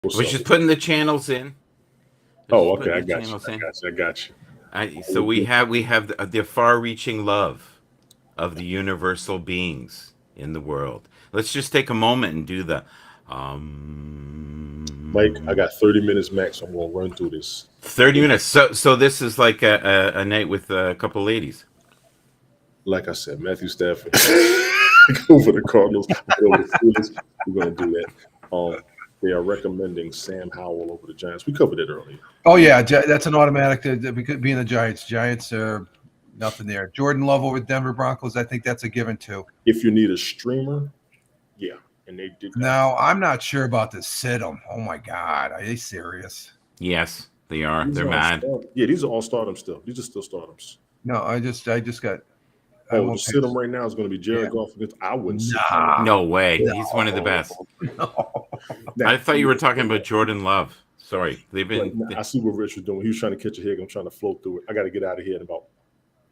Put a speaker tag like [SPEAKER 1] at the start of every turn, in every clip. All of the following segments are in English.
[SPEAKER 1] What's
[SPEAKER 2] We're
[SPEAKER 1] up?
[SPEAKER 2] just putting the channels in. We're
[SPEAKER 1] Oh,
[SPEAKER 2] just
[SPEAKER 1] okay.
[SPEAKER 2] putting
[SPEAKER 1] I
[SPEAKER 2] the
[SPEAKER 1] got you.
[SPEAKER 2] channels
[SPEAKER 1] I
[SPEAKER 2] in.
[SPEAKER 1] got you. I got you.
[SPEAKER 2] So we have the far-reaching love of the universal beings in the world. Let's just take a moment and do the
[SPEAKER 1] Mike, I
[SPEAKER 2] um
[SPEAKER 1] got 30 minutes max. So I'm gonna run through this.
[SPEAKER 2] 30 minutes. So this is like a night with a couple ladies.
[SPEAKER 1] Like I said, Matthew Stafford go for the Cardinals. Go for the Steelers. We're gonna do that. They are recommending Sam Howell over the Giants. We covered it earlier.
[SPEAKER 3] Oh yeah, that's an automatic. Being the Giants, Giants are nothing there. Jordan Love over Denver Broncos. I think that's a given too.
[SPEAKER 1] If you need a streamer, yeah, and they did that.
[SPEAKER 3] Now I'm not sure about the sit 'em. Oh my God, are they serious?
[SPEAKER 2] Yes, they are.
[SPEAKER 1] These
[SPEAKER 2] They're
[SPEAKER 1] are all
[SPEAKER 2] mad.
[SPEAKER 1] yeah, these are all stardoms still. These are still stardoms.
[SPEAKER 3] No, I just got. I
[SPEAKER 1] Oh, the
[SPEAKER 3] won't pick.
[SPEAKER 1] sit 'em right now is going to be
[SPEAKER 3] Yeah.
[SPEAKER 1] Jared Goff against. I wouldn't sit.
[SPEAKER 3] Nah,
[SPEAKER 2] No way.
[SPEAKER 1] Yeah.
[SPEAKER 2] He's one of the best.
[SPEAKER 3] no.
[SPEAKER 1] Now,
[SPEAKER 2] I thought you were talking about Jordan Love. Sorry. They've
[SPEAKER 1] right
[SPEAKER 2] been
[SPEAKER 1] now, I see what Rich was doing. He was trying to catch a hit. I'm trying to float through it. I got to get out of here in about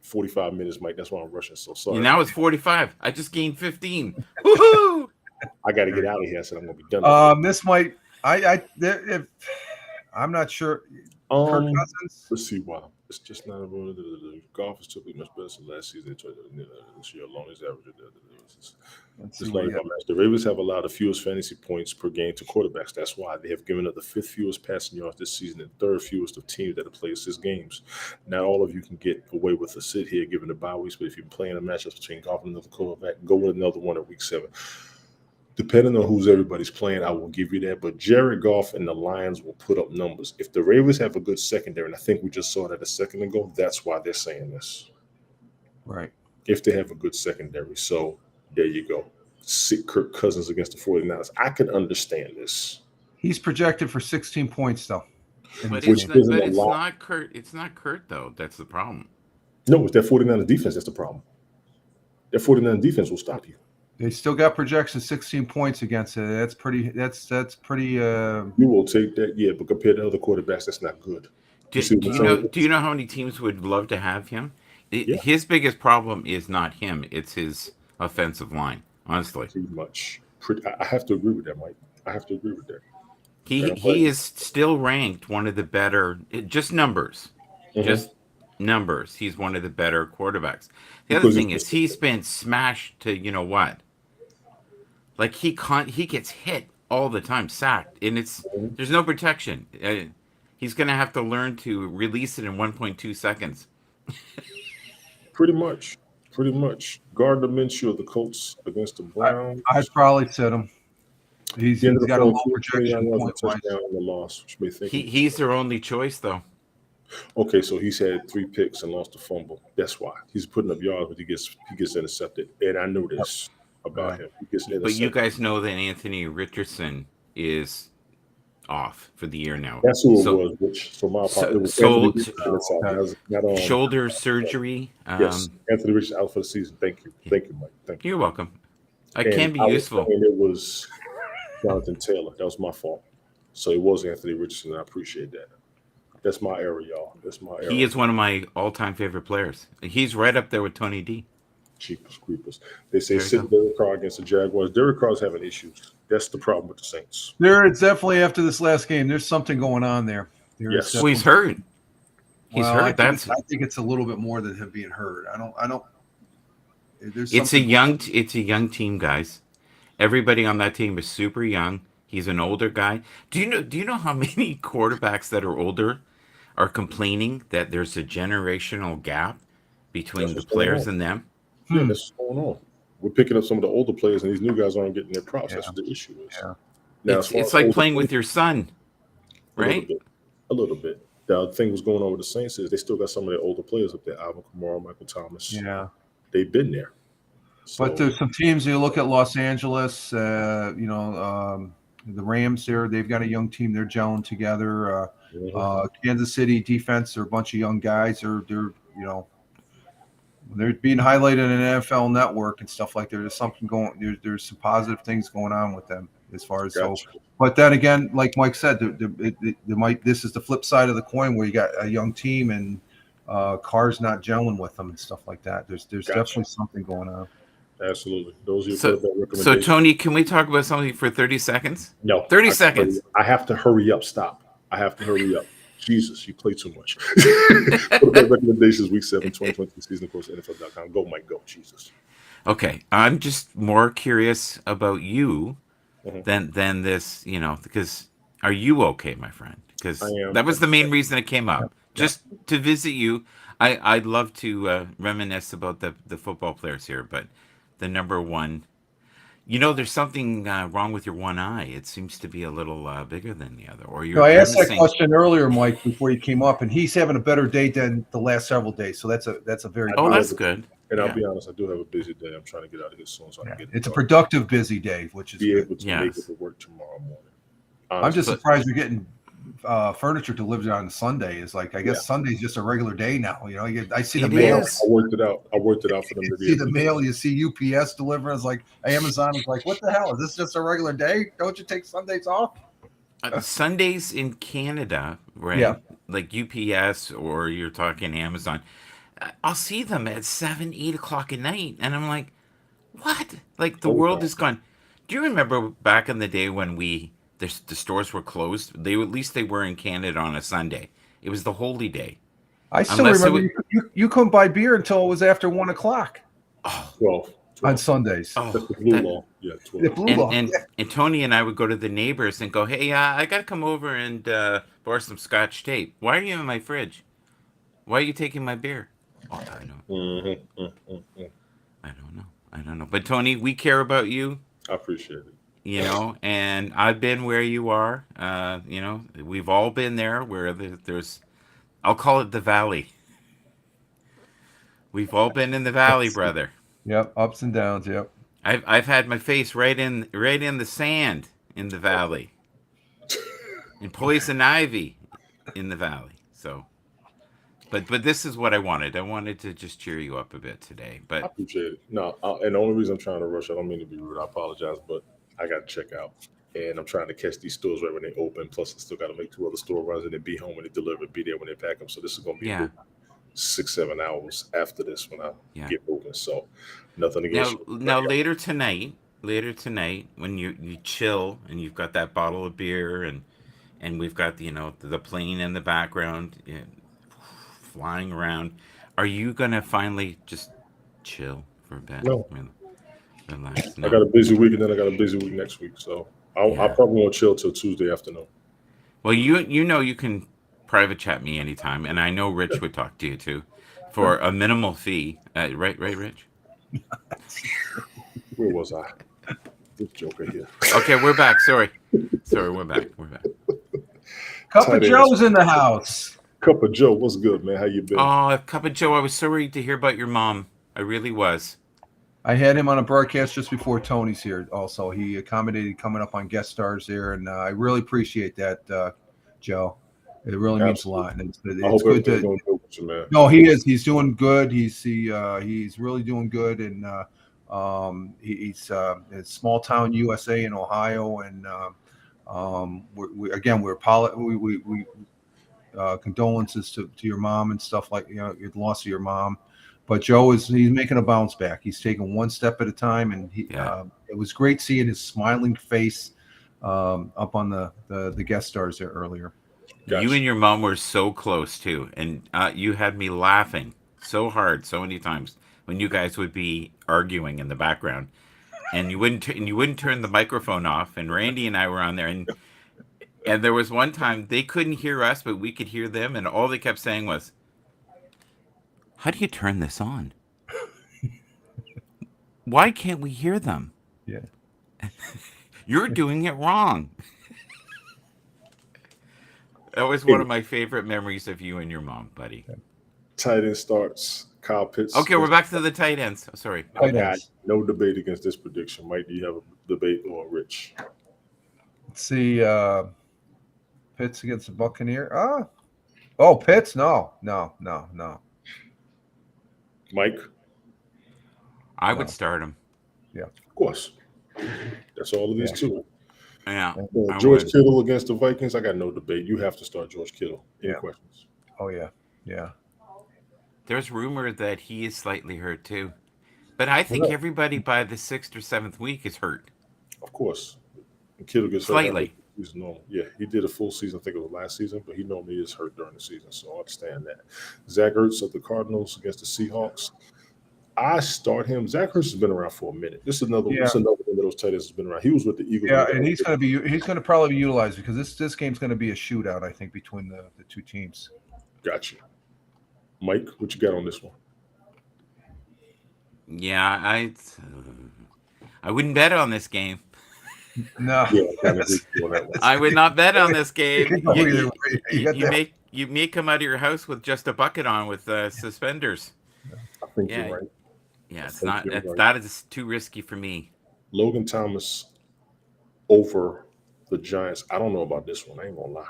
[SPEAKER 1] 45 minutes, Mike. That's why I'm rushing. So sorry.
[SPEAKER 2] now it's 45. I just gained 15. Woohoo!
[SPEAKER 1] I got to get out of here. I said I'm going to be done.
[SPEAKER 3] This might. If I'm not sure. Kirk Cousins.
[SPEAKER 1] Let's see why. It's just not a golf is typically much better than last season. This year alone is average.
[SPEAKER 3] Let's
[SPEAKER 1] Just
[SPEAKER 3] see what
[SPEAKER 1] like
[SPEAKER 3] we got.
[SPEAKER 1] the Ravens have allowed the fewest fantasy points per game to quarterbacks. That's why they have given up the fifth fewest passing yards this season and third fewest of teams that have played 6 games. Not all of you can get away with a sit here given the bye weeks, but if you're playing a matchup between golf and another quarterback, go with another one at week 7. Depending on who's everybody's playing, I will give you that. But Jared Goff and the Lions will put up numbers. If the Ravens have a good secondary, and I think we just saw that a second ago, that's why they're saying this.
[SPEAKER 3] Right.
[SPEAKER 1] If they have a good secondary. So there you go. Sit Kirk Cousins against the 49ers. I can understand this.
[SPEAKER 3] He's projected for 16 points though.
[SPEAKER 2] But
[SPEAKER 1] Which isn't a
[SPEAKER 2] it's
[SPEAKER 1] lot.
[SPEAKER 2] not Kurt. It's not Kurt though. That's the problem.
[SPEAKER 1] No, it's that 49ers defense that's the problem. That 49ers defense will stop you.
[SPEAKER 3] They still got projections 16 points against it. That's pretty. That's pretty.
[SPEAKER 1] You will take that, yeah, but compared to other quarterbacks, that's not good.
[SPEAKER 2] Do you know how many teams would love to have him?
[SPEAKER 1] Yeah.
[SPEAKER 2] His biggest problem is not him. It's his offensive line. Honestly,
[SPEAKER 1] Pretty much. I have to agree with that, Mike. I have to agree with that.
[SPEAKER 2] he is still ranked one of the better. Just numbers, just numbers. He's one of the better quarterbacks. The other thing is he's been smashed to what? Like he gets hit all the time, sacked, and there's no protection. He's gonna have to learn to release it in 1.2 seconds.
[SPEAKER 1] Pretty much. Gardner Minshew of the Colts against the Browns.
[SPEAKER 3] I'd probably sit him. He's got a low projection.
[SPEAKER 1] Touchdown in the loss, which may think
[SPEAKER 2] He's their only choice, though.
[SPEAKER 1] okay, so he's had 3 picks and lost a fumble. That's why he's putting up yards, but he gets intercepted. And I know this about him. He gets intercepted.
[SPEAKER 2] But you guys know that Anthony Richardson is off for the year now.
[SPEAKER 1] That's who it was. Which, so my apologies. It was
[SPEAKER 2] shoulder surgery.
[SPEAKER 1] Yes, Anthony Richardson out for the season. Thank you, Mike. Thank you.
[SPEAKER 2] You're welcome. I can be useful.
[SPEAKER 1] And it was Jonathan Taylor. That was my fault. So it was Anthony Richardson. I appreciate that. That's my era, y'all. That's my era.
[SPEAKER 2] He is one of my all-time favorite players. He's right up there with Tony D.
[SPEAKER 1] Cheapers creepers. They say sit Derek Carr against the Jaguars. Derek Carr's having issues. That's the problem with the Saints.
[SPEAKER 3] It's definitely after this last game. There's something going on there.
[SPEAKER 1] Yes.
[SPEAKER 2] Well, he's hurt. He's hurt.
[SPEAKER 3] I think it's a little bit more than him being hurt. I don't.
[SPEAKER 2] It's a young team, guys. Everybody on that team is super young. He's an older guy. Do you know how many quarterbacks that are older are complaining that there's a generational gap between the players and them?
[SPEAKER 1] Yeah, that's what's going on. We're picking up some of the older players, and these new guys aren't getting their props. That's what the issue is.
[SPEAKER 3] Yeah.
[SPEAKER 1] Now,
[SPEAKER 2] it's like playing with your son, right?
[SPEAKER 1] A little bit. The other thing was going on with the Saints is they still got some of their older players up there. Alvin Kamara, Michael Thomas.
[SPEAKER 3] Yeah.
[SPEAKER 1] They've been there. So,
[SPEAKER 3] but there's some teams, you look at Los Angeles, the Rams there, they've got a young team. They're gelling together. Kansas City defense, they're a bunch of young guys. They're being highlighted in an NFL network and stuff like that. There's something going. There's some positive things going on with them as far as But then again, like Mike said, this is the flip side of the coin where you got a young team and Carr's not gelling with them and stuff like that. There's definitely something going on.
[SPEAKER 1] Absolutely. Those are your
[SPEAKER 2] So,
[SPEAKER 1] quarterback
[SPEAKER 2] so
[SPEAKER 1] recommendations.
[SPEAKER 2] Tony, can we talk about something for 30 seconds?
[SPEAKER 1] No,
[SPEAKER 2] 30 seconds.
[SPEAKER 1] I have to hurry up. Stop. I have to hurry up. Jesus, you play too much. Quarterback recommendations, week 7, 2020 season, of course, NFL.com. Go, Mike, go. Jesus.
[SPEAKER 2] Okay, I'm just more curious about you
[SPEAKER 1] Mhm.
[SPEAKER 2] than this, because are you okay, my friend?
[SPEAKER 1] I
[SPEAKER 2] Because
[SPEAKER 1] am.
[SPEAKER 2] that was the main reason it came up,
[SPEAKER 3] Yeah.
[SPEAKER 2] just to visit you. I'd love to reminisce about the football players here, but the number one, there's something wrong with your one eye. It seems to be a little bigger than the other, or
[SPEAKER 3] No,
[SPEAKER 2] you're
[SPEAKER 3] I
[SPEAKER 2] you're
[SPEAKER 3] asked that
[SPEAKER 2] missing.
[SPEAKER 3] question earlier, Mike, before you came up, and he's having a better day than the last several days. So that's a very
[SPEAKER 1] I
[SPEAKER 2] Oh,
[SPEAKER 1] do
[SPEAKER 3] positive.
[SPEAKER 2] that's
[SPEAKER 1] have,
[SPEAKER 2] good.
[SPEAKER 1] and I'll
[SPEAKER 2] Yeah,
[SPEAKER 1] be honest, I do have a busy day. I'm trying to get out of here soon so I
[SPEAKER 3] Yeah.
[SPEAKER 1] can get
[SPEAKER 3] It's a
[SPEAKER 1] to
[SPEAKER 3] productive, busy day, which is
[SPEAKER 1] be
[SPEAKER 3] good.
[SPEAKER 1] able to make it
[SPEAKER 2] yes.
[SPEAKER 1] to work tomorrow morning.
[SPEAKER 3] I'm just
[SPEAKER 1] Honestly.
[SPEAKER 2] But
[SPEAKER 3] surprised you're getting furniture delivered on Sunday. It's like I
[SPEAKER 1] Yeah.
[SPEAKER 3] guess Sunday's just a regular day now. I see the
[SPEAKER 2] It
[SPEAKER 3] mail.
[SPEAKER 2] is.
[SPEAKER 1] I worked it out. I worked it out for them
[SPEAKER 3] You
[SPEAKER 1] to be
[SPEAKER 3] see
[SPEAKER 1] able
[SPEAKER 3] the
[SPEAKER 1] to.
[SPEAKER 3] mail. You see UPS delivering. It's like Amazon is like, what the hell? Is this just a regular day? Don't you take Sundays off?
[SPEAKER 2] Sundays in Canada,
[SPEAKER 3] Yeah.
[SPEAKER 2] right? Like UPS or you're talking Amazon. I'll see them at 7, 8 o'clock at night, and I'm like, what? Like the world
[SPEAKER 1] Overtime.
[SPEAKER 2] is gone. Do you remember back in the day when the stores were closed? At least they were in Canada on a Sunday. It was the holy day,
[SPEAKER 3] I still
[SPEAKER 2] unless it
[SPEAKER 3] remember
[SPEAKER 2] was.
[SPEAKER 3] you couldn't buy beer until it was after 1 o'clock
[SPEAKER 2] Oh,
[SPEAKER 1] 12.
[SPEAKER 3] on
[SPEAKER 1] 12.
[SPEAKER 3] Sundays.
[SPEAKER 1] That's
[SPEAKER 2] oh,
[SPEAKER 1] the blue
[SPEAKER 2] that
[SPEAKER 1] law. Yeah,
[SPEAKER 3] The
[SPEAKER 1] 12.
[SPEAKER 3] blue
[SPEAKER 2] and
[SPEAKER 3] law.
[SPEAKER 2] and
[SPEAKER 3] Yeah.
[SPEAKER 2] and Tony and I would go to the neighbors and go, hey, I gotta come over and borrow some Scotch tape. Why are you in my fridge? Why are you taking my beer? Oh, I don't.
[SPEAKER 1] Mm-hmm. Mm-hmm.
[SPEAKER 2] I don't know. I don't know. But Tony, we care about you,
[SPEAKER 1] I appreciate it.
[SPEAKER 2] and I've been where you are. We've all been there where there's, I'll call it the valley. We've all been in the valley, brother.
[SPEAKER 3] Yep. Ups and downs. Yep.
[SPEAKER 2] I've had my face right in the sand in the valley, in poison ivy in the valley. So, but this is what I wanted. I wanted to just cheer you up a bit today.
[SPEAKER 1] I
[SPEAKER 2] But
[SPEAKER 1] appreciate it. No, and the only reason I'm trying to rush, I don't mean to be rude. I apologize, but I got to check out. And I'm trying to catch these stores right when they open. Plus, I still got to make 2 other store runs and then be home when they deliver, be there when they pack them. So this is going to be a
[SPEAKER 2] yeah,
[SPEAKER 1] good 6, 7 hours after this when I
[SPEAKER 2] yeah.
[SPEAKER 1] get moving. So nothing against
[SPEAKER 2] Now,
[SPEAKER 1] you.
[SPEAKER 2] now later tonight, when you chill and you've got that bottle of beer and we've got the plane in the background, flying around, are you gonna finally just chill for a bit,
[SPEAKER 1] No,
[SPEAKER 2] relax?
[SPEAKER 1] I
[SPEAKER 2] No,
[SPEAKER 1] got a busy week and then I got a busy week next week. So I
[SPEAKER 2] yeah.
[SPEAKER 1] probably won't chill till Tuesday afternoon.
[SPEAKER 2] Well, you can private chat me anytime, and I know Rich would talk to you too, for a minimal fee. Right, Rich.
[SPEAKER 1] Where was I? This joker here.
[SPEAKER 2] Okay, we're back. Sorry, we're back. We're back.
[SPEAKER 3] Cup of
[SPEAKER 1] Tight ends.
[SPEAKER 3] Joe's in the house.
[SPEAKER 1] Cup of Joe, what's good, man? How you been?
[SPEAKER 2] Oh, Cup of Joe, I was sorry to hear about your mom. I really was.
[SPEAKER 3] I had him on a broadcast just before Tony's here. Also, he accommodated coming up on guest stars there, and I really appreciate that, Joe. It really means a lot, and
[SPEAKER 1] I
[SPEAKER 3] it's
[SPEAKER 1] hope
[SPEAKER 3] good
[SPEAKER 1] everything's
[SPEAKER 3] to.
[SPEAKER 1] going good with you, man.
[SPEAKER 3] No, he is. He's doing good. He's really doing good, and he's in small town USA in Ohio, and we condolences to your mom and stuff like your loss of your mom. But he's making a bounce back. He's taking one step at a time, and
[SPEAKER 2] Yeah.
[SPEAKER 3] it was great seeing his smiling face up on the guest stars there earlier.
[SPEAKER 1] Gotcha.
[SPEAKER 2] You and your mom were so close too, and you had me laughing so hard so many times when you guys would be arguing in the background, and you wouldn't turn the microphone off. And Randy and I were on there, and there was one time they couldn't hear us, but we could hear them, and all they kept saying was, "How do you turn this on? Why can't we hear them?
[SPEAKER 3] Yeah.
[SPEAKER 2] You're doing it wrong." That was one of my favorite memories of you and your mom, buddy.
[SPEAKER 1] Tight end starts. Kyle Pitts.
[SPEAKER 2] Okay, we're back to the tight ends. Oh, sorry.
[SPEAKER 3] Tight
[SPEAKER 1] Okay,
[SPEAKER 3] ends.
[SPEAKER 1] no debate against this prediction. Mike, do you have a debate or Rich?
[SPEAKER 3] Let's see. Pitts against the Buccaneer. Oh, Pitts. No.
[SPEAKER 1] Mike?
[SPEAKER 2] I would
[SPEAKER 3] No.
[SPEAKER 2] start him.
[SPEAKER 1] Of course. That's all it is to it.
[SPEAKER 2] Yeah. I
[SPEAKER 1] George
[SPEAKER 2] would.
[SPEAKER 1] Kittle against the Vikings. I got no debate. You have to start George Kittle. Any
[SPEAKER 3] Yeah.
[SPEAKER 1] questions?
[SPEAKER 3] Oh yeah.
[SPEAKER 2] There's rumor that he is slightly hurt too. But I think everybody by the 6th or 7th week is hurt.
[SPEAKER 1] Of course. And Kittle gets hurt.
[SPEAKER 2] Slightly.
[SPEAKER 1] He's normal. Yeah, he did a full season. I think it was last season, but he normally is hurt during the season, so I understand that. Zach Ertz of the Cardinals against the Seahawks. I start him. Zach Ertz has been around for a minute. This is another. This is another one of those tight ends that's been around. He was with the Eagles.
[SPEAKER 3] Yeah, and he's going to probably be utilized because this game's going to be a shootout. I think between the two teams.
[SPEAKER 1] Gotcha. Mike, what you got on this one?
[SPEAKER 2] Yeah, I wouldn't bet on this game.
[SPEAKER 3] No,
[SPEAKER 1] yeah,
[SPEAKER 2] I would not bet on this game. You may come out of your house with just a bucket on with suspenders.
[SPEAKER 1] I think you're right.
[SPEAKER 2] Yeah, it's not. That is too risky for me.
[SPEAKER 1] Logan Thomas over the Giants. I don't know about this one. I ain't gonna lie.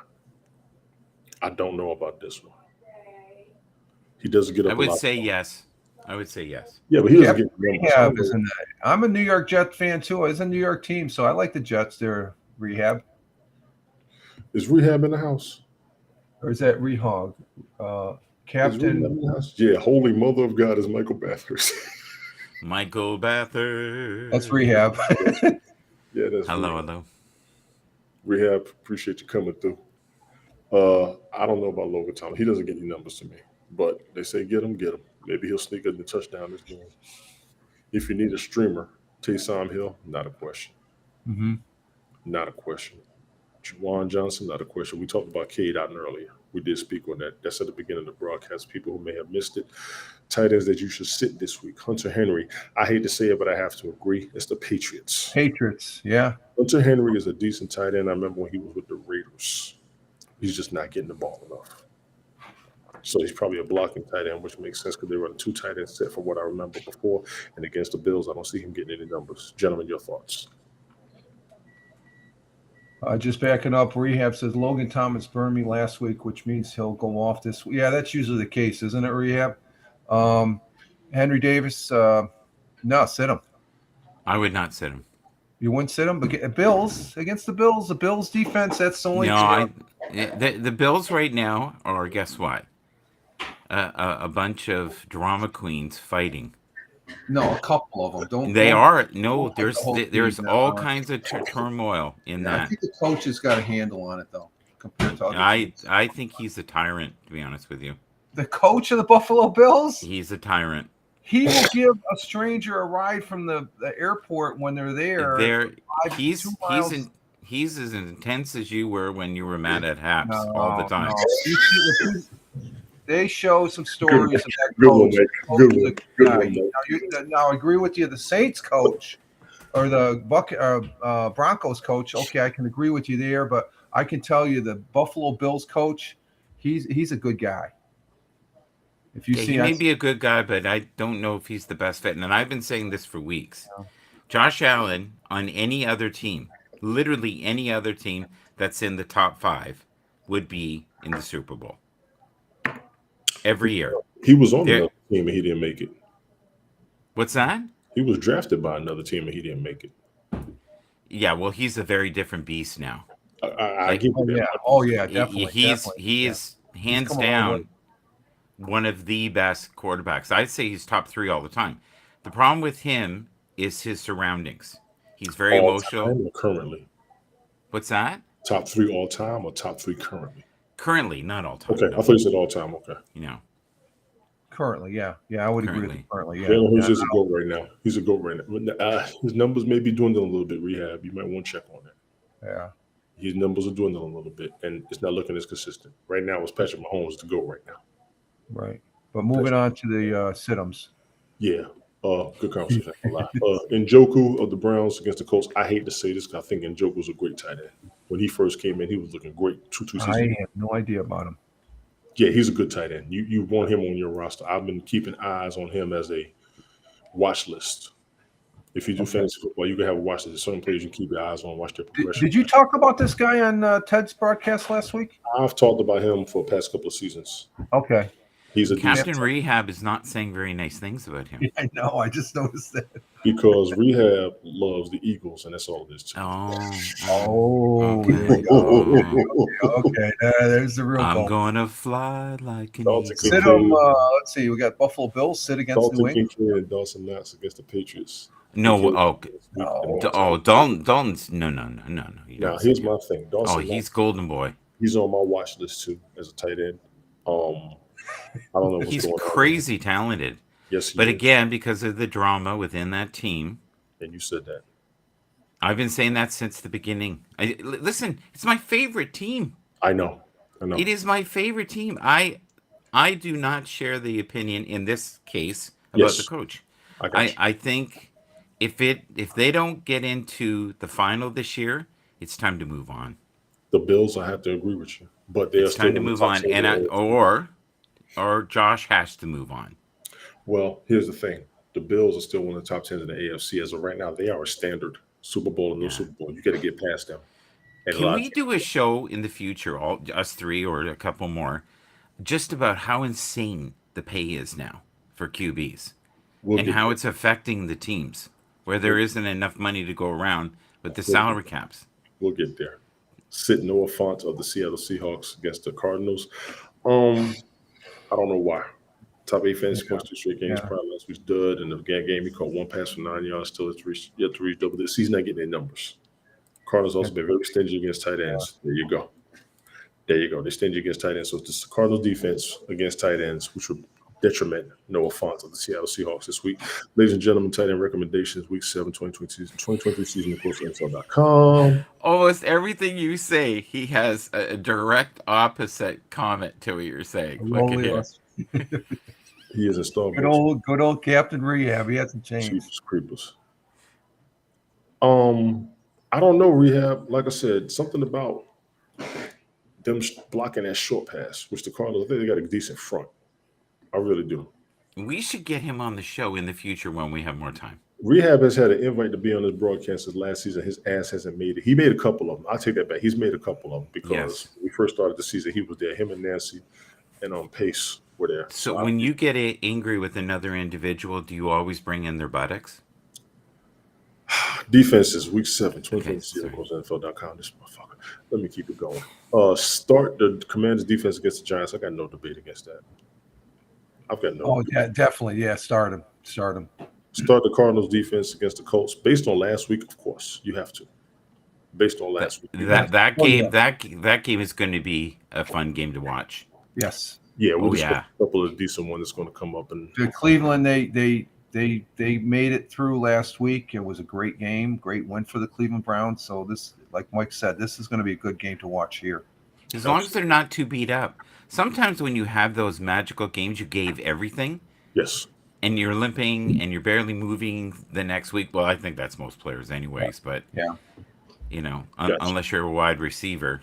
[SPEAKER 1] I don't know about this one. He doesn't get up.
[SPEAKER 2] I would say yes.
[SPEAKER 1] Yeah, but he doesn't get
[SPEAKER 3] Rehab, isn't that? I'm a New York Jet fan too. It's a New York team, so I like the Jets. They're Rehab.
[SPEAKER 1] Is Rehab in the house?
[SPEAKER 3] Or is that Rehog? Captain.
[SPEAKER 1] Yeah, Holy Mother of God is Michael Bathurst.
[SPEAKER 2] Michael Bathurst.
[SPEAKER 3] That's Rehab.
[SPEAKER 1] Yeah, that's
[SPEAKER 2] hello.
[SPEAKER 1] Rehab, appreciate you coming through. I don't know about Logan Thomas. He doesn't get any numbers to me, but they say get him. Maybe he'll sneak in the touchdown this game. If you need a streamer, Taysom Hill, not a question.
[SPEAKER 3] Mm-hmm.
[SPEAKER 1] Not a question. Juwan Johnson, not a question. We talked about Cade Otton earlier. We did speak on that. That's at the beginning of the broadcast. People who may have missed it. Tight ends that you should sit this week. Hunter Henry. I hate to say it, but I have to agree. It's the Patriots.
[SPEAKER 3] Yeah.
[SPEAKER 1] Hunter Henry is a decent tight end. I remember when he was with the Raiders. He's just not getting the ball enough. So he's probably a blocking tight end, which makes sense because they run a 2 tight end set from what I remember before. And against the Bills, I don't see him getting any numbers. Gentlemen, your thoughts?
[SPEAKER 3] Just backing up, Rehab says Logan Thomas burned me last week, which means he'll go off this week. Yeah, that's usually the case, isn't it, Rehab? Henry Davis, no, sit him.
[SPEAKER 2] I would not sit him.
[SPEAKER 3] You wouldn't sit him? But Bills, against the Bills defense, that's the only
[SPEAKER 2] the Bills right now are, guess what? A bunch of drama queens fighting.
[SPEAKER 3] No, a couple of them.
[SPEAKER 2] There's all kinds of turmoil in that.
[SPEAKER 3] I think the coach has got a handle on it, though. Compared to
[SPEAKER 2] I think he's a tyrant, to be honest with you.
[SPEAKER 3] The coach of the Buffalo Bills?
[SPEAKER 2] He's a tyrant.
[SPEAKER 3] He will give a stranger a ride from the airport when they're there.
[SPEAKER 2] He's as intense as you were when you were mad at Haps all the time.
[SPEAKER 3] No. They show some stories of that coach. Good one. Now, I agree with you. The Saints coach or the Broncos coach, okay, I can agree with you there. But I can tell you the Buffalo Bills coach, he's a good guy. If you see,
[SPEAKER 2] he may be a good guy, but I don't know if he's the best fit. And I've been saying this for weeks. Yeah. Josh Allen on any other team, literally any other team that's in the top 5, would be in the Super Bowl. Every year.
[SPEAKER 1] He was on another team and he didn't make it.
[SPEAKER 2] What's that?
[SPEAKER 1] He was drafted by another team and he didn't make it.
[SPEAKER 2] Yeah, well, he's a very different beast now.
[SPEAKER 1] I give you that.
[SPEAKER 3] Oh, yeah, definitely.
[SPEAKER 2] He is hands down one of the best quarterbacks. I'd say he's top 3 all the time. The problem with him is his surroundings. He's very emotional.
[SPEAKER 1] Currently.
[SPEAKER 2] What's that?
[SPEAKER 1] Top 3 all time or top 3 currently?
[SPEAKER 2] Currently, not all time.
[SPEAKER 1] Okay, no. I thought you said all time. Okay.
[SPEAKER 3] Currently, yeah, I would agree with you. Currently, yeah.
[SPEAKER 1] Jalen Hurts is a GOAT right now. He's a GOAT right now. His numbers may be dwindling a little bit. Rehab, you might want to check on that.
[SPEAKER 3] Yeah.
[SPEAKER 1] His numbers are dwindling a little bit, and it's not looking as consistent right now. It's Patrick Mahomes the GOAT right now.
[SPEAKER 3] Right, but moving on to the sit-ems.
[SPEAKER 1] Yeah. Good conversation. Njoku of the Browns against the Colts. I hate to say this because I think Njoku's a great tight end. When he first came in, he was looking great. Two seasons.
[SPEAKER 3] I have no idea about him.
[SPEAKER 1] Yeah, he's a good tight end. You want him on your roster. I've been keeping eyes on him as a watch list. If you do fantasy football, you can have a watch list. There's certain players you keep your eyes on, watch their progression.
[SPEAKER 3] Did you talk about this guy on Ted's broadcast last week?
[SPEAKER 1] I've talked about him for the past couple of seasons.
[SPEAKER 3] Okay.
[SPEAKER 1] He's a
[SPEAKER 2] Captain Rehab is not saying very nice things about him.
[SPEAKER 3] Yeah, I know. I just noticed that.
[SPEAKER 1] because Rehab loves the Eagles, and that's all it is to me.
[SPEAKER 3] There
[SPEAKER 2] Okay.
[SPEAKER 3] you go.
[SPEAKER 2] Oh,
[SPEAKER 3] Okay, there's the real
[SPEAKER 2] I'm
[SPEAKER 3] bone.
[SPEAKER 2] gonna fly like an
[SPEAKER 1] Dalton
[SPEAKER 3] Sit
[SPEAKER 2] eagle.
[SPEAKER 3] them.
[SPEAKER 1] Kincaid,
[SPEAKER 3] Let's see. We got Buffalo Bills sit against New
[SPEAKER 1] Dalton
[SPEAKER 3] England.
[SPEAKER 1] Kincaid, and Dawson Knox against the Patriots in
[SPEAKER 2] No,
[SPEAKER 1] Kansas
[SPEAKER 2] oh,
[SPEAKER 1] City this week. And
[SPEAKER 3] Oh,
[SPEAKER 2] Dalton's no. You
[SPEAKER 1] now,
[SPEAKER 2] don't say
[SPEAKER 1] here's
[SPEAKER 2] him.
[SPEAKER 1] my thing.
[SPEAKER 2] Oh,
[SPEAKER 1] Dawson
[SPEAKER 2] he's
[SPEAKER 1] Knox,
[SPEAKER 2] golden boy.
[SPEAKER 1] he's on my watch list too as a tight end. I don't know what's
[SPEAKER 2] He's
[SPEAKER 1] going on with him.
[SPEAKER 2] crazy talented.
[SPEAKER 1] Yes, he
[SPEAKER 2] But
[SPEAKER 1] is.
[SPEAKER 2] again, because of the drama within that team,
[SPEAKER 1] And you said that.
[SPEAKER 2] I've been saying that since the beginning. Listen, it's my favorite team.
[SPEAKER 1] I know. I know.
[SPEAKER 2] It is my favorite team. I do not share the opinion in this case about the
[SPEAKER 1] Yes,
[SPEAKER 2] coach.
[SPEAKER 1] I got
[SPEAKER 2] I
[SPEAKER 1] you.
[SPEAKER 2] I think if they don't get into the final this year, it's time to move on.
[SPEAKER 1] The Bills, I have to agree with you, but they are
[SPEAKER 2] It's
[SPEAKER 1] still
[SPEAKER 2] time to
[SPEAKER 1] one of the
[SPEAKER 2] move
[SPEAKER 1] top
[SPEAKER 2] on,
[SPEAKER 1] teams
[SPEAKER 2] and
[SPEAKER 1] in the AFC.
[SPEAKER 2] or Josh has to move on.
[SPEAKER 1] Well, here's the thing: the Bills are still one of the top teams in the AFC as of right now. They are a standard Super Bowl and no
[SPEAKER 2] Yeah.
[SPEAKER 1] Super Bowl. You got to get past them, and a
[SPEAKER 2] Can
[SPEAKER 1] lot of
[SPEAKER 2] we
[SPEAKER 1] teams.
[SPEAKER 2] do a show in the future, all us three or a couple more, just about how insane the pay is now for QBs
[SPEAKER 1] We'll
[SPEAKER 2] and
[SPEAKER 1] get
[SPEAKER 2] how
[SPEAKER 1] there.
[SPEAKER 2] it's affecting the teams where
[SPEAKER 1] We'll,
[SPEAKER 2] there isn't enough money to go around with the
[SPEAKER 1] we'll get
[SPEAKER 2] salary caps?
[SPEAKER 1] we'll get there. Sit Noah Font of the Seattle Seahawks against the Cardinals. Um, I don't know why. Top eight fantasy
[SPEAKER 3] yeah,
[SPEAKER 1] points, two straight games.
[SPEAKER 3] yeah.
[SPEAKER 1] Probably last week's dud. And the game he caught one pass for 9 yards. Still yet to reach double digits. He's not getting their numbers. Cardinals also been very stingy against tight ends. There you go. There you go. They're stingy against tight ends. So it's the Cardinals defense against tight ends, which would detriment Noah Font of the Seattle Seahawks this week. Ladies and gentlemen, tight end recommendations, week 7, 2020 season, 2023 season, of course, NFL.com.
[SPEAKER 2] Almost everything you say, he has a direct opposite comment to what you're saying. Look at
[SPEAKER 3] Lowly,
[SPEAKER 2] him.
[SPEAKER 1] He is in Starbucks.
[SPEAKER 3] good old Captain Rehab. He hasn't changed.
[SPEAKER 1] Cheapest creepers. Um, I don't know, Rehab. Like I said, something about them blocking that short pass, which the Cardinals, I think they got a decent front. I really do.
[SPEAKER 2] We should get him on the show in the future when we have more time.
[SPEAKER 1] Rehab has had an invite to be on this broadcast since last season. His ass hasn't made it. He made a couple of them. I'll take that back. He's made a couple of them because
[SPEAKER 2] Yes.
[SPEAKER 1] when we first started the season, he was there. Him and Nancy and Pace were there.
[SPEAKER 2] So when you get angry with another individual, do you always bring in their buttocks?
[SPEAKER 1] Defenses, week 7,
[SPEAKER 2] Okay,
[SPEAKER 1] 2020, of
[SPEAKER 2] sorry.
[SPEAKER 1] course, NFL.com. This motherfucker. Let me keep it going. Start the Commanders defense against the Giants. I got no debate against that. I've got no
[SPEAKER 3] Oh,
[SPEAKER 1] debate.
[SPEAKER 3] yeah, definitely. Yeah, start him. Start him.
[SPEAKER 1] Start the Cardinals defense against the Colts. Based on last week, of course, you have to. Based on
[SPEAKER 2] That
[SPEAKER 1] last week, you have
[SPEAKER 2] that
[SPEAKER 1] to.
[SPEAKER 2] that
[SPEAKER 3] Oh,
[SPEAKER 2] game
[SPEAKER 3] yeah.
[SPEAKER 2] that game is going to be a fun game to watch.
[SPEAKER 3] Yes.
[SPEAKER 1] Yeah, we'll
[SPEAKER 2] Oh
[SPEAKER 1] just
[SPEAKER 2] yeah.
[SPEAKER 1] a couple of decent ones that's going to come up. And
[SPEAKER 3] The Cleveland, they made it through last week. It was a great game, great win for the Cleveland Browns. So this, like Mike said, this is going to be a good game to watch here.
[SPEAKER 2] As long as they're not too beat up. Sometimes when you have those magical games, you gave everything,
[SPEAKER 1] yes,
[SPEAKER 2] and you're limping and you're barely moving the next week. Well, I think that's most players, anyways. But
[SPEAKER 3] Yeah.
[SPEAKER 1] gotcha.
[SPEAKER 2] unless you're a wide receiver,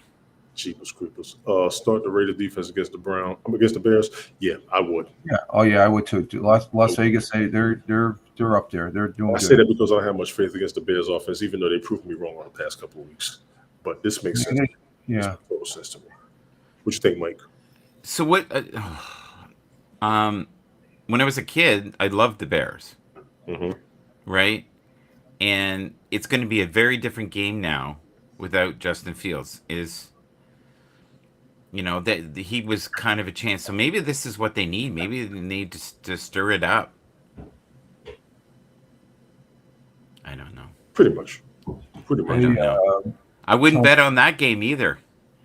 [SPEAKER 1] Cheapest creepers. Start the Raiders defense against against the Bears. Yeah, I would.
[SPEAKER 3] Yeah. Oh yeah, I would too. Las Vegas, they're up there. They're doing
[SPEAKER 1] I say
[SPEAKER 3] good.
[SPEAKER 1] that because I don't have much faith against the Bears offense, even though they proved me wrong on the past couple of weeks. But this makes sense. This
[SPEAKER 3] Yeah.
[SPEAKER 1] makes total sense to me. What you think, Mike?
[SPEAKER 2] so what? When I was a kid, I loved the Bears,
[SPEAKER 1] Hmm.
[SPEAKER 2] right? And it's going to be a very different game now without Justin Fields. That he was kind of a chance. So maybe this is what they need. Maybe they need to stir it up. I don't know.
[SPEAKER 1] Pretty much. Pretty
[SPEAKER 2] I
[SPEAKER 1] much.
[SPEAKER 2] don't know. I wouldn't bet on that game either.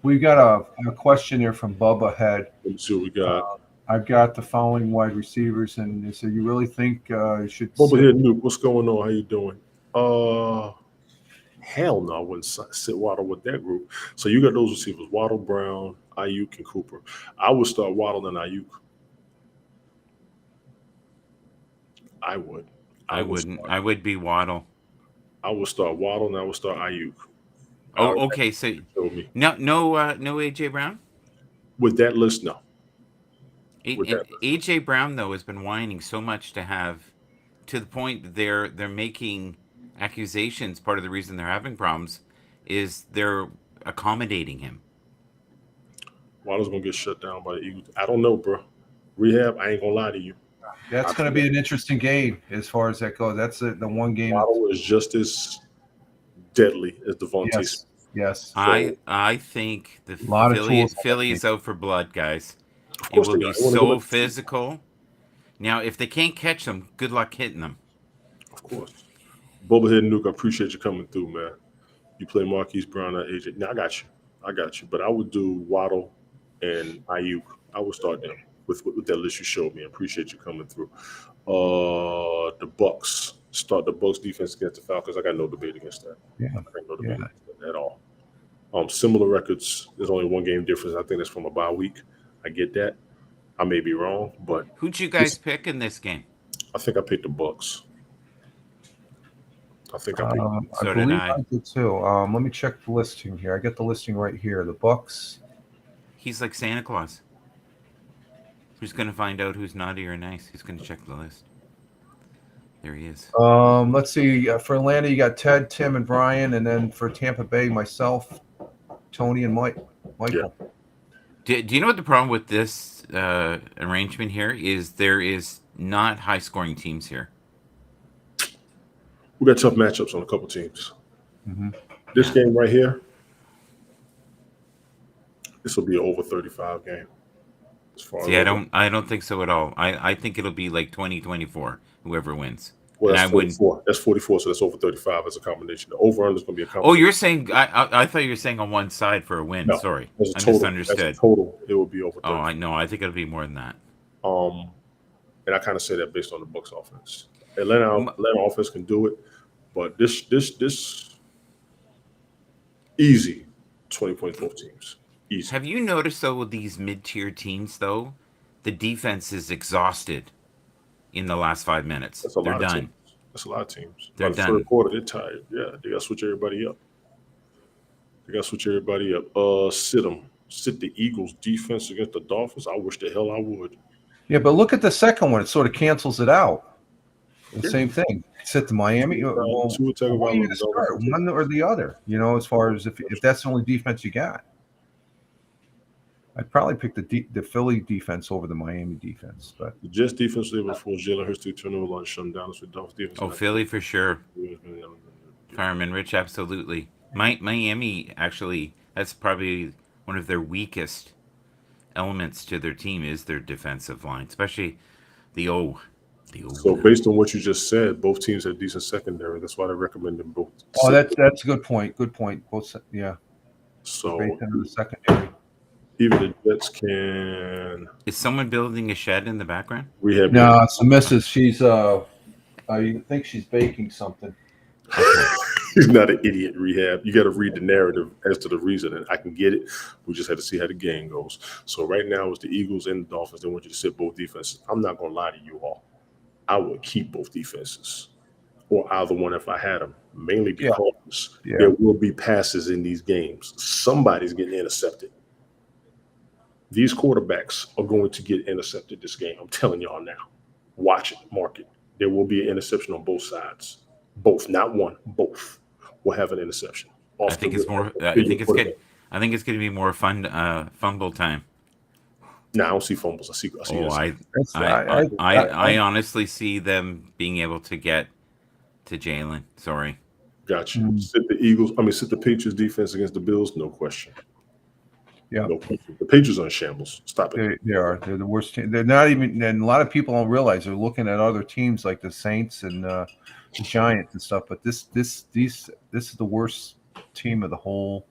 [SPEAKER 3] We've got a question here from Bubba Head.
[SPEAKER 1] Let me see what we got.
[SPEAKER 3] I've got the following wide receivers, and they said, "You really think should?"
[SPEAKER 1] Over here, Nuke. What's going on? How you doing? Hell no, I wouldn't sit Waddle with that group. So you got those receivers: Waddle, Brown, Ayuk, and Cooper. I would start Waddle and Ayuk. I would.
[SPEAKER 2] I wouldn't. I would be Waddle.
[SPEAKER 1] I would start Waddle and I would start Ayuk.
[SPEAKER 2] Oh, okay. So
[SPEAKER 1] Me.
[SPEAKER 2] no AJ Brown.
[SPEAKER 1] With that list, no. With that list.
[SPEAKER 2] AJ Brown though has been whining so much to the point that they're making accusations. Part of the reason they're having problems is they're accommodating him.
[SPEAKER 1] Waddle's gonna get shut down by the Eagles. I don't know, bro. Rehab, I ain't gonna lie to you.
[SPEAKER 3] That's going to be an interesting game as far as that goes. That's the one game.
[SPEAKER 1] Waddle is just as deadly as Devontae Smith.
[SPEAKER 3] Yes.
[SPEAKER 2] I think the
[SPEAKER 3] A lot of tools.
[SPEAKER 2] Philly is out for blood, guys.
[SPEAKER 1] Of
[SPEAKER 2] It
[SPEAKER 1] course
[SPEAKER 2] will
[SPEAKER 1] they
[SPEAKER 2] be
[SPEAKER 1] are. They wanna go
[SPEAKER 2] so
[SPEAKER 1] back to-
[SPEAKER 2] physical. Now, if they can't catch them, good luck hitting them.
[SPEAKER 1] Of course. Bubblehead Nuke, I appreciate you coming through, man. You play Marquise Brown or AJ. Now I got you. But I would do Waddle and Ayuk. I would start them with that list you showed me. I appreciate you coming through. The Bucks. Start the Bucks defense against the Falcons. I got no debate against that.
[SPEAKER 3] Yeah.
[SPEAKER 1] I got no debate against that at all. Similar records. There's only one game difference. I think that's from a bye week. I get that. I may be wrong, but
[SPEAKER 2] who'd you guys pick in this game?
[SPEAKER 1] I think I picked the Bucks. I think I picked.
[SPEAKER 2] So
[SPEAKER 3] I
[SPEAKER 2] did
[SPEAKER 3] believe
[SPEAKER 2] I.
[SPEAKER 3] I did too. Let me check the listing here. I get the listing right here. The Bucks.
[SPEAKER 2] He's like Santa Claus. Who's going to find out who's naughty or nice? He's going to check the list. There he is.
[SPEAKER 3] Let's see. For Atlanta, you got Ted, Tim, and Brian, and then for Tampa Bay, myself, Tony, and Michael.
[SPEAKER 1] Yeah.
[SPEAKER 2] Do you know what the problem with this arrangement here is? There is not high-scoring teams here.
[SPEAKER 1] We got tough matchups on a couple teams.
[SPEAKER 3] Mm-hmm.
[SPEAKER 1] This game right here, this will be an over 35 game.
[SPEAKER 2] See, I don't think so at all. I think it'll be like 20-24, whoever wins.
[SPEAKER 1] Well, that's 44. That's 44, so that's over 35 as a combination. The over-under is going to be a combination.
[SPEAKER 2] Oh, you're saying I thought you were saying on one side for a win.
[SPEAKER 1] No,
[SPEAKER 2] sorry,
[SPEAKER 1] I
[SPEAKER 2] misunderstood.
[SPEAKER 1] As a total, it will be over 35.
[SPEAKER 2] Oh, I know. I think it'll be more than that.
[SPEAKER 1] And I kind of say that based on the Bucks offense. Atlanta offense can do it, but this easy 20-point both teams. Easy.
[SPEAKER 2] Have you noticed though with these mid-tier teams though, the defense is exhausted in the last 5 minutes. They're done.
[SPEAKER 1] That's a lot of teams.
[SPEAKER 2] They're
[SPEAKER 1] By the
[SPEAKER 2] done.
[SPEAKER 1] third quarter, they're tired. Yeah, they got to switch everybody up. Sit them. Sit the Eagles' defense against the Dolphins. I wish the hell I would.
[SPEAKER 3] Yeah, but look at the second one. It sort of cancels it out. The same thing. Sit the Miami. Well, what are you going to start? One or the other, as far as if that's the only defense you got. I'd probably pick the Philly defense over the Miami defense. But
[SPEAKER 1] the Jets defense level for Jalen Hurts to turn over a lot of shutdowns with Dolphins defense.
[SPEAKER 2] Oh, Philly for sure. Fireman Rich, absolutely. Miami, actually, that's probably one of their weakest elements to their team is their defensive line, especially the O.
[SPEAKER 1] So based on what you just said, both teams have decent secondary. That's why they recommend them both.
[SPEAKER 3] Oh, that's a good point. Good point. Both, yeah.
[SPEAKER 1] So
[SPEAKER 3] based on the secondary.
[SPEAKER 1] Even the Jets can.
[SPEAKER 2] Is someone building a shed in the background?
[SPEAKER 3] No, it's the missus. She's I think she's baking something.
[SPEAKER 1] He's not an idiot, Rehab. You got to read the narrative as to the reason, and I can get it. We just had to see how the game goes. So right now, it's the Eagles and the Dolphins. They want you to sit both defenses. I'm not going to lie to you all. I would keep both defenses, or either one if I had them, mainly because there will be passes in these games. Somebody's getting intercepted. These quarterbacks are going to get intercepted this game. I'm telling y'all now. Watch it, mark it. There will be an interception on both sides. Both, not one, both will have an interception.
[SPEAKER 2] I think it's more. I think it's good. I think it's going to be more fun. Fumble time.
[SPEAKER 1] No, I don't see fumbles. I see.
[SPEAKER 2] I honestly see them being able to get to Jalen. Sorry.
[SPEAKER 1] Gotcha. Sit the Eagles. Sit the Patriots defense against the Bills. No question.
[SPEAKER 3] Yeah.
[SPEAKER 1] No question. The Patriots are in shambles. Stop it.
[SPEAKER 3] They are. They're the worst team. They're not even. And a lot of people don't realize they're looking at other teams like the Saints and the Giants and stuff. But this is the worst team of the whole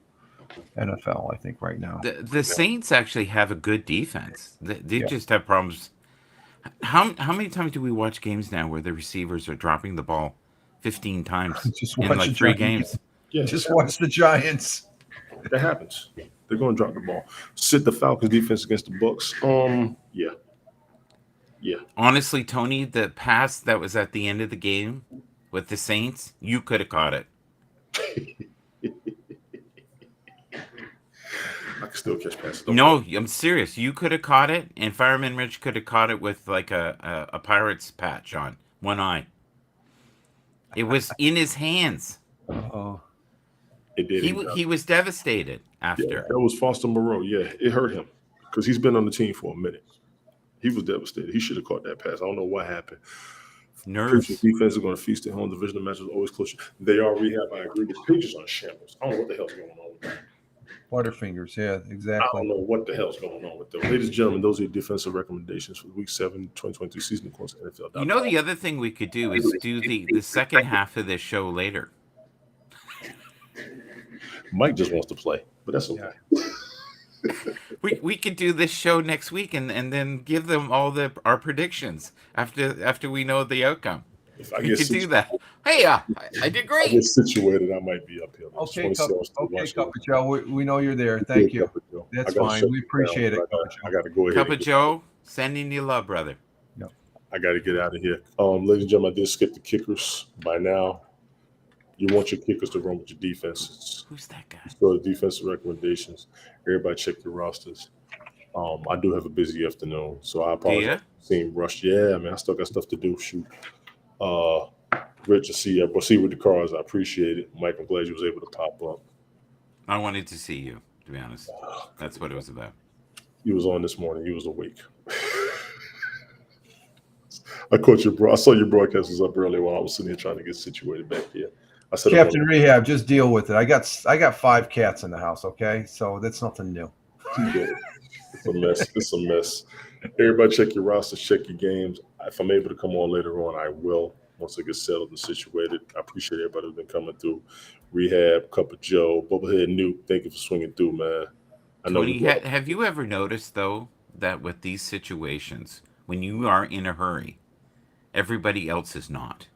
[SPEAKER 3] NFL, I think, right now.
[SPEAKER 2] The Saints actually have a good defense. They just have problems. How many times do we watch games now where the receivers are dropping the ball 15 times in like 3 games?
[SPEAKER 1] Yeah,
[SPEAKER 3] just watch the Giants.
[SPEAKER 1] That happens. They're going to drop the ball. Sit the Falcons defense against the Bucks. Yeah.
[SPEAKER 2] Honestly, Tony, the pass that was at the end of the game with the Saints, you could have caught it.
[SPEAKER 1] I can still catch passes.
[SPEAKER 2] No, I'm serious. You could have caught it, and Fireman Rich could have caught it with like a Pirates patch on one eye. It was in his hands.
[SPEAKER 3] Oh,
[SPEAKER 1] it did.
[SPEAKER 2] He was devastated after.
[SPEAKER 1] Yeah, that was Foster Moreau. Yeah, it hurt him because he's been on the team for a minute. He was devastated. He should have caught that pass. I don't know what happened.
[SPEAKER 2] Nerves.
[SPEAKER 1] Defense is going to feast at home. Divisional matches always close. They are rehab. I agree. The Patriots on shambles. I don't know what the hell's going on with them.
[SPEAKER 3] Butterfingers, yeah, exactly.
[SPEAKER 1] I don't know what the hell's going on with them. Ladies and gentlemen, those are your defensive recommendations for Week 7, 2023 season, of course, NFL.
[SPEAKER 2] You know, the other thing we could do is do the second half of this show later.
[SPEAKER 1] Mike just wants to play, but that's okay.
[SPEAKER 2] We could do this show next week and then give them all our predictions after we know the outcome.
[SPEAKER 1] If I
[SPEAKER 2] we
[SPEAKER 1] get
[SPEAKER 2] could do that. Hey, I did great.
[SPEAKER 1] I get situated, I might be up here.
[SPEAKER 3] Okay, Cup of Joe, we know you're there. Thank you. That's fine. We appreciate it.
[SPEAKER 1] I got to go ahead.
[SPEAKER 2] Cup of Joe, sending you love, brother.
[SPEAKER 3] Yep.
[SPEAKER 1] I got to get out of here. Ladies and gentlemen, I did skip the kickers. By now, you want your kickers to run with your defenses.
[SPEAKER 2] Who's that guy?
[SPEAKER 1] So the defensive recommendations. Everybody check your rosters. I do have a busy afternoon, so I apologize. Seeing rushed. Yeah, man, I still got stuff to do. Shoot. Rich, to see you. We'll see you with the cars. I appreciate it. Mike, I'm glad you was able to pop up.
[SPEAKER 2] I wanted to see you, to be honest. That's what it was about.
[SPEAKER 1] He was on this morning. He was awake. I saw your broadcast was up early while I was sitting here trying to get situated back here. I said,
[SPEAKER 3] Captain Rehab, just deal with it. I got 5 cats in the house, okay? So that's nothing new.
[SPEAKER 1] It's a mess. It's a mess. Everybody check your rosters, check your games. If I'm able to come on later on, I will. Once I get settled and situated, I appreciate everybody who's been coming through. Rehab, Cup of Joe, Bubblehead Nuke. Thank you for swinging through, man. I know.
[SPEAKER 2] Tony, have you ever noticed though that with these situations, when you are in a hurry, everybody else is not,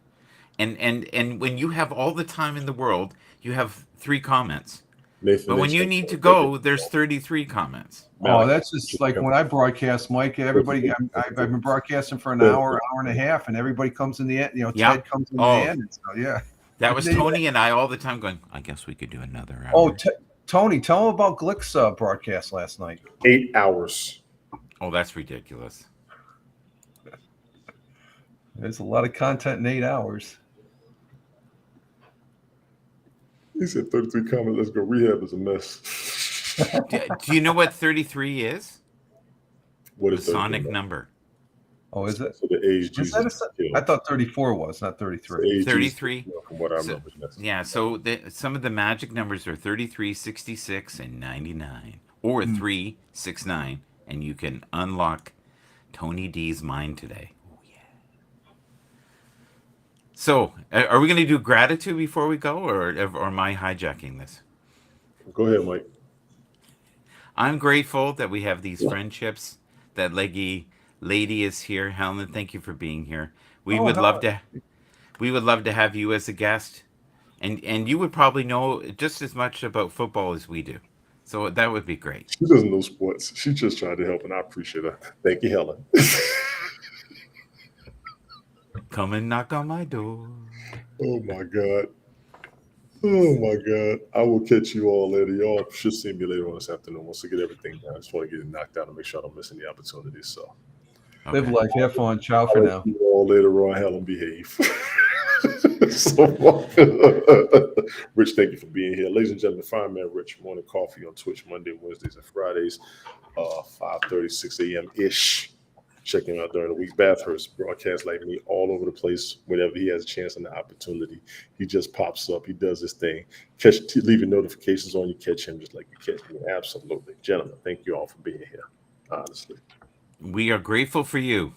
[SPEAKER 2] and when you have all the time in the world, you have 3 comments. Nathan, but when you need to go, there's 33 comments.
[SPEAKER 3] Oh, that's just like when I broadcast, Mike. Everybody, I've been broadcasting for an hour and a half, and everybody comes in the end. You know, Ted comes in the end. And so, yeah,
[SPEAKER 2] that was Tony and I all the time going, I guess we could do another hour.
[SPEAKER 3] Oh, Tony, tell them about Glick's broadcast last night.
[SPEAKER 1] 8 hours.
[SPEAKER 2] Oh, that's ridiculous.
[SPEAKER 3] There's a lot of content in 8 hours.
[SPEAKER 1] He said 33 comments. Let's go. Rehab is a mess.
[SPEAKER 2] Do you know what 33 is?
[SPEAKER 1] What is
[SPEAKER 2] the Sonic number?
[SPEAKER 3] Oh, is it?
[SPEAKER 1] So the age Jesus
[SPEAKER 3] I thought 34 was, not 33.
[SPEAKER 2] 33.
[SPEAKER 1] From what I remember.
[SPEAKER 2] Yeah, so some of the magic numbers are 33, 66, and 99. Or 369. And you can unlock Tony D's mind today. So, are we going to do gratitude before we go, or am I hijacking this?
[SPEAKER 1] Go ahead, Mike.
[SPEAKER 2] I'm grateful that we have these friendships, that lady is here. Helen, thank you for being here. We would love to have you as a guest, and you would probably know just as much about football as we do. So that would be great.
[SPEAKER 1] She doesn't know sports. She's just trying to help, and I appreciate her. Thank you, Helen.
[SPEAKER 2] Come and knock on my door.
[SPEAKER 1] Oh my God. Oh my God. I will catch you all later. Y'all should see me later on this afternoon. Once I get everything done, I just want to get it knocked out and make sure I don't miss any opportunities. So
[SPEAKER 3] live life, have fun. Ciao for now.
[SPEAKER 1] See you all later on. Helen, behave. Rich, thank you for being here. Ladies and gentlemen, Fireman Rich, Morning Coffee on Twitch Monday, Wednesdays, and Fridays, 5:30, 6 a.m. ish. Check him out during the week. Bathurst broadcasts like me all over the place. Whenever he has a chance and the opportunity, he just pops up. He does his thing. Leaving notifications on you, catch him just like you catch me. Absolutely. Gentlemen, thank you all for being here. Honestly.
[SPEAKER 2] We are grateful for you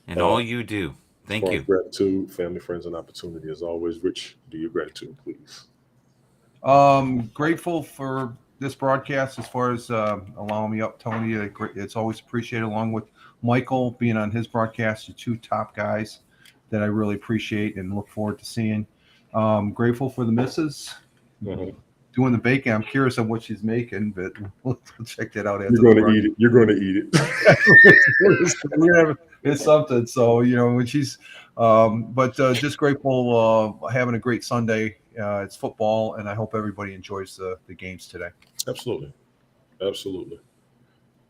[SPEAKER 2] and all you do. Thank you.
[SPEAKER 1] Gratitude, family, friends, and opportunity. As always, Rich, do your gratitude, please.
[SPEAKER 3] Grateful for this broadcast as far as allowing me up, Tony. It's always appreciated, along with Michael being on his broadcast. The 2 top guys that I really appreciate and look forward to seeing. Grateful for the missus doing the baking. I'm curious on what she's making, but we'll check that out after.
[SPEAKER 1] You're going to eat it. You're going to eat it.
[SPEAKER 3] It's something. So, you know, when she's but just grateful having a great Sunday. It's football, and I hope everybody enjoys the games today.
[SPEAKER 1] Absolutely.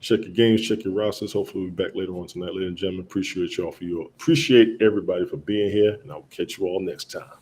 [SPEAKER 1] Check your games, check your rosters. Hopefully we'll be back later on tonight. Ladies and gentlemen, appreciate y'all appreciate everybody for being here, and I will catch you all next time.